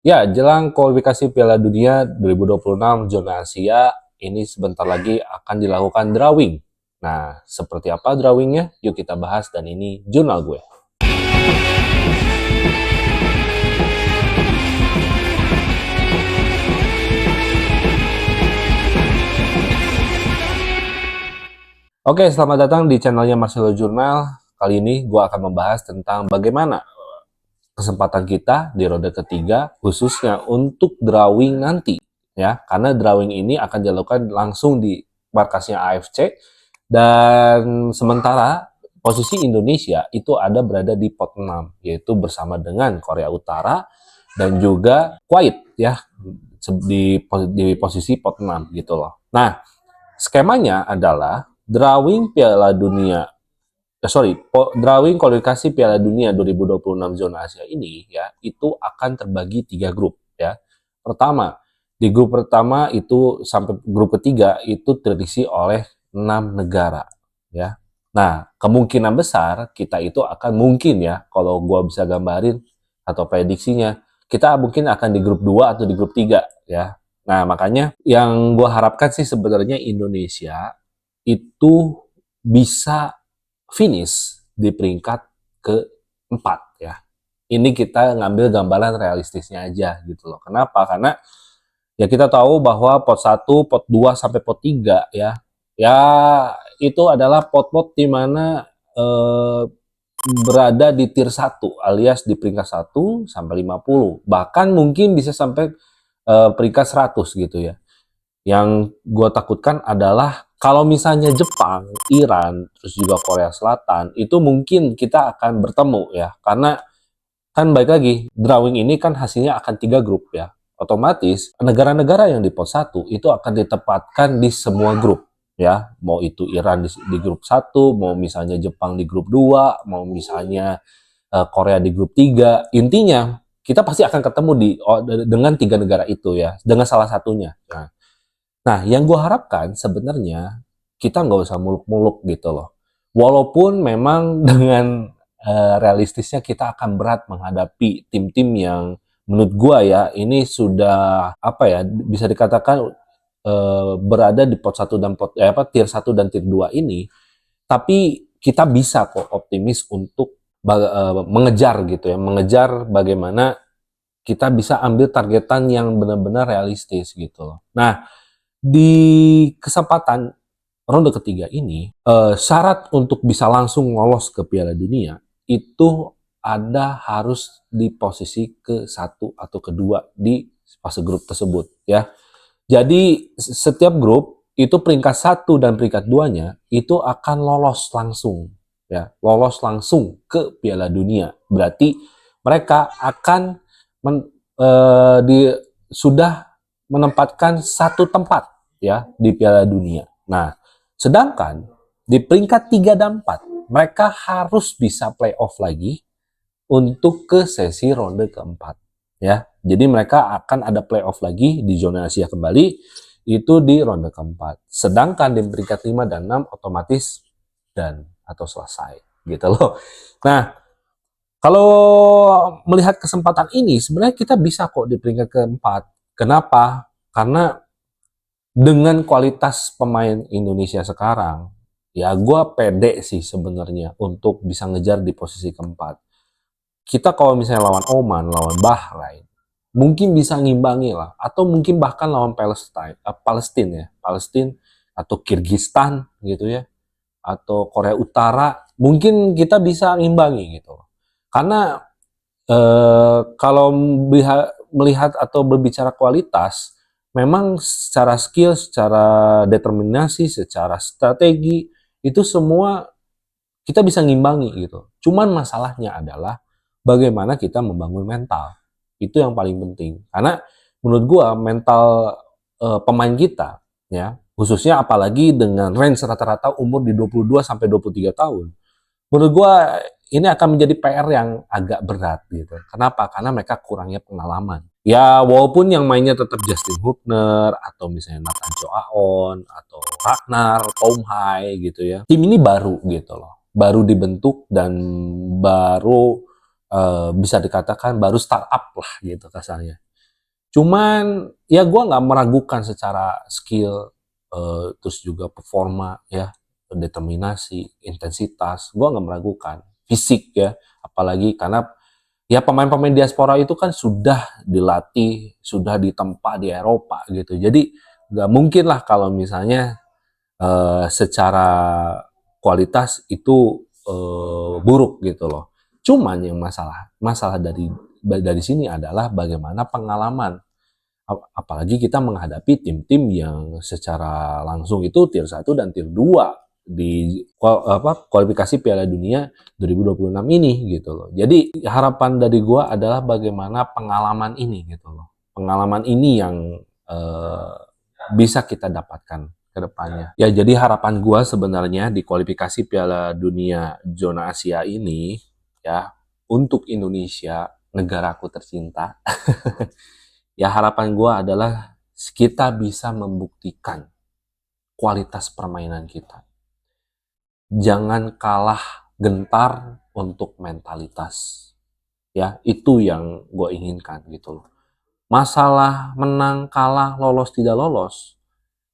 Ya, jelang kualifikasi Piala Dunia 2026 zona Asia, ini sebentar lagi akan dilakukan drawing. Nah, seperti apa drawingnya? Yuk kita bahas dan ini jurnal gue. Oke, selamat datang di channelnya Marcelo Jurnal. Kali ini gue akan membahas tentang bagaimana kesempatan kita di ronde ketiga, khususnya untuk drawing nanti. Ya, karena drawing ini akan dilakukan langsung di markasnya AFC, dan sementara posisi Indonesia itu ada berada di pot 6, yaitu bersama dengan Korea Utara dan juga Kuwait ya, di posisi pot 6 gitu loh. Nah, skemanya adalah drawing Piala Dunia drawing kualifikasi Piala Dunia 2026 zona Asia ini ya, itu akan terbagi 3 grup ya. Pertama, di grup pertama itu sampai grup ketiga itu terisi oleh 6 negara ya. Nah, kemungkinan besar kita itu akan mungkin ya, kalau gua bisa gambarin atau prediksinya, kita mungkin akan di grup 2 atau di grup 3 ya. Nah, makanya yang gua harapkan sih sebenarnya Indonesia itu bisa finish di peringkat keempat ya. Ini kita ngambil gambaran realistisnya aja gitu loh. Kenapa? Karena ya kita tahu bahwa pot 1, pot 2 sampai pot 3 ya. Ya itu adalah pot-pot di mana berada di tier 1 alias di peringkat 1 sampai 50. Bahkan mungkin bisa sampai peringkat 100 gitu ya. Yang gue takutkan adalah kalau misalnya Jepang, Iran, terus juga Korea Selatan, itu mungkin kita akan bertemu ya. Karena kan baik lagi, drawing ini kan hasilnya akan 3 grup ya. Otomatis negara-negara yang di pot 1 itu akan ditempatkan di semua grup ya. Mau itu Iran di grup 1, mau misalnya Jepang di grup 2, mau misalnya Korea di grup 3. Intinya kita pasti akan ketemu dengan 3 negara itu ya, dengan salah satunya. Nah, yang gue harapkan sebenarnya kita nggak usah muluk-muluk gitu loh. Walaupun memang dengan realistisnya kita akan berat menghadapi tim-tim yang menurut gue ya ini sudah apa ya, bisa dikatakan berada di pot 1 dan tier 1 dan tier 2 ini. Tapi kita bisa kok optimis untuk mengejar gitu ya, mengejar bagaimana kita bisa ambil targetan yang benar-benar realistis gitu loh. Nah, di kesempatan ronde ketiga ini, syarat untuk bisa langsung lolos ke Piala Dunia itu ada harus di posisi ke-1 atau kedua di fase grup tersebut ya. Jadi setiap grup itu peringkat 1 dan peringkat 2-nya itu akan lolos langsung ya, lolos langsung ke Piala Dunia. Berarti mereka akan sudah menempatkan satu tempat ya di Piala Dunia. Nah, sedangkan di peringkat 3 dan 4 mereka harus bisa playoff lagi untuk ke sesi ronde keempat ya. Jadi mereka akan ada playoff lagi di zona Asia kembali itu di ronde keempat. Sedangkan di peringkat 5 dan 6 otomatis dan atau selesai gitu loh. Nah, kalau melihat kesempatan ini sebenarnya kita bisa kok di peringkat keempat. Kenapa? Karena dengan kualitas pemain Indonesia sekarang, ya gue pede sih sebenarnya untuk bisa ngejar di posisi keempat. Kita kalau misalnya lawan Oman, lawan Bahrain, mungkin bisa ngimbangi lah, atau mungkin bahkan lawan Palestina atau Kirgistan gitu ya, atau Korea Utara, mungkin kita bisa ngimbangi gitu. Karena kalau melihat atau berbicara kualitas, memang secara skill, secara determinasi, secara strategi, itu semua kita bisa ngimbangi gitu. Cuman masalahnya adalah bagaimana kita membangun mental. Itu yang paling penting. Karena menurut gua mental pemain kita ya, khususnya apalagi dengan range rata-rata umur di 22 sampai 23 tahun. Menurut gua ini akan menjadi PR yang agak berat gitu. Kenapa? Karena mereka kurangnya pengalaman. Ya walaupun yang mainnya tetap Justin Hubner atau misalnya Nathan Choaon atau Ragnar Tomhai gitu ya. Tim ini baru gitu loh. Baru dibentuk dan baru bisa dikatakan baru startup lah gitu kasarnya. Cuman ya gue nggak meragukan secara skill, terus juga performa ya, determinasi, intensitas, gue nggak meragukan. Fisik ya, apalagi karena ya pemain-pemain diaspora itu kan sudah dilatih, sudah ditempa di Eropa gitu. Jadi nggak mungkin lah kalau misalnya secara kualitas itu buruk gitu loh. Cuman yang masalah dari sini adalah bagaimana pengalaman. Apalagi kita menghadapi tim-tim yang secara langsung itu tier 1 dan tier 2 di kualifikasi Piala Dunia 2026 ini gitu loh. Jadi harapan dari gua adalah bagaimana pengalaman ini gitu loh. Pengalaman ini yang bisa kita dapatkan ke depannya. Ya jadi harapan gua sebenarnya di kualifikasi Piala Dunia zona Asia ini ya untuk Indonesia, negaraku tercinta. Ya harapan gue adalah kita bisa membuktikan kualitas permainan kita. Jangan kalah gentar untuk mentalitas. Ya, itu yang gue inginkan gitu loh. Masalah menang, kalah, lolos, tidak lolos,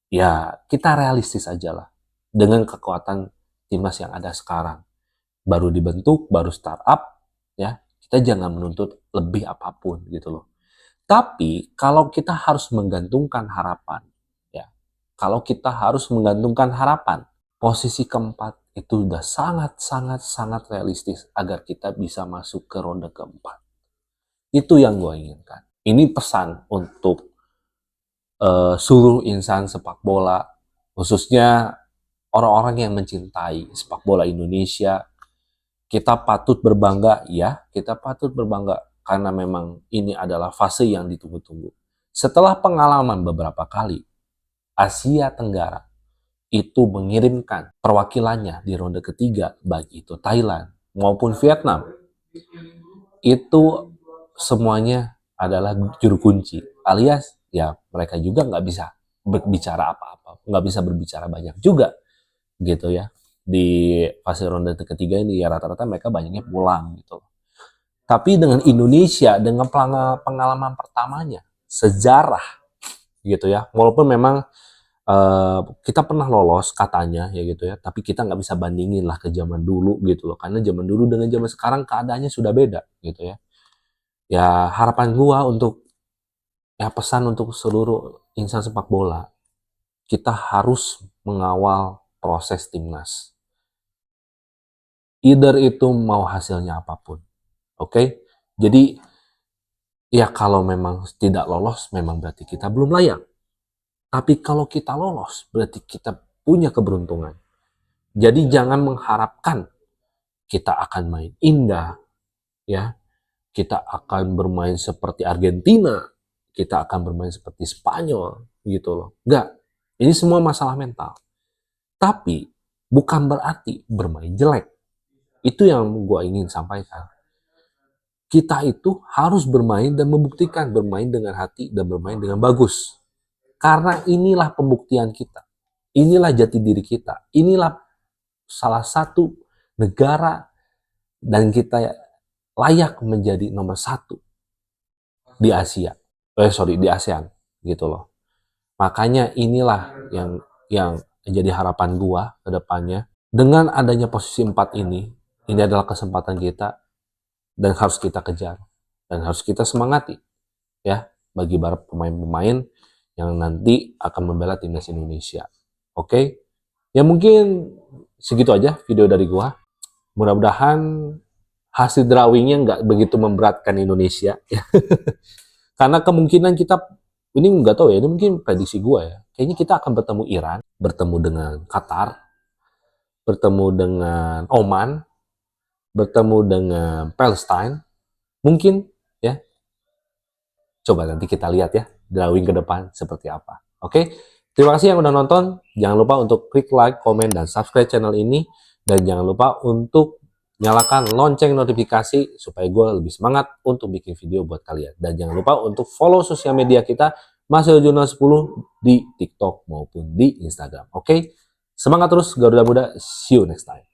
ya kita realistis aja lah. Dengan kekuatan timnas yang ada sekarang. Baru dibentuk, baru startup, ya kita jangan menuntut lebih apapun gitu loh. Tapi kalau kita harus menggantungkan harapan, ya, kalau kita harus menggantungkan harapan, posisi keempat itu udah sangat realistis agar kita bisa masuk ke ronde keempat. Itu yang gue inginkan. Ini pesan untuk seluruh insan sepak bola, khususnya orang-orang yang mencintai sepak bola Indonesia. Kita patut berbangga, ya, kita patut berbangga karena memang ini adalah fase yang ditunggu-tunggu. Setelah pengalaman beberapa kali, Asia Tenggara itu mengirimkan perwakilannya di ronde ketiga, baik itu Thailand maupun Vietnam. Itu semuanya adalah juru kunci, alias ya mereka juga nggak bisa berbicara apa-apa, nggak bisa berbicara banyak juga, gitu ya. Di fase ronde ketiga ini ya rata-rata mereka banyaknya pulang gitu. Tapi dengan Indonesia, dengan pengalaman pertamanya, sejarah gitu ya, walaupun memang kita pernah lolos katanya ya gitu ya, tapi kita nggak bisa bandingin lah ke zaman dulu gitu loh, karena zaman dulu dengan zaman sekarang keadaannya sudah beda gitu ya. Ya harapan gua untuk ya pesan untuk seluruh insan sepak bola, kita harus mengawal proses timnas. Either itu mau hasilnya apapun. Oke? Jadi ya kalau memang tidak lolos memang berarti kita belum layak. Tapi kalau kita lolos berarti kita punya keberuntungan. Jadi jangan mengharapkan kita akan main indah, ya. Kita akan bermain seperti Argentina, kita akan bermain seperti Spanyol gitu loh. Enggak. Ini semua masalah mental. Tapi bukan berarti bermain jelek. Itu yang gue ingin sampaikan. Kita itu harus bermain dan membuktikan bermain dengan hati dan bermain dengan bagus. Karena inilah pembuktian kita. Inilah jati diri kita. Inilah salah satu negara dan kita layak menjadi nomor 1 di Asia. Di ASEAN gitu loh. Makanya inilah yang jadi harapan gua ke depannya. Dengan adanya posisi 4 ini adalah kesempatan kita dan harus kita kejar dan harus kita semangati ya bagi para pemain-pemain yang nanti akan membela timnas Indonesia. Oke? Ya mungkin segitu aja video dari gua. Mudah-mudahan hasil drawingnya nggak begitu memberatkan Indonesia. Karena kemungkinan kita ini nggak tahu ya, ini mungkin prediksi gua ya. Kayaknya kita akan bertemu Iran, bertemu dengan Qatar, bertemu dengan Oman, bertemu dengan Palestine, mungkin ya. Coba nanti kita lihat ya, drawing ke depan seperti apa. Oke, terima kasih yang udah nonton. Jangan lupa untuk klik like, komen, dan subscribe channel ini. Dan jangan lupa untuk nyalakan lonceng notifikasi supaya gue lebih semangat untuk bikin video buat kalian. Dan jangan lupa untuk follow sosial media kita, Marcelo Juna 10 di TikTok maupun di Instagram. Oke, semangat terus Garuda Muda. See you next time.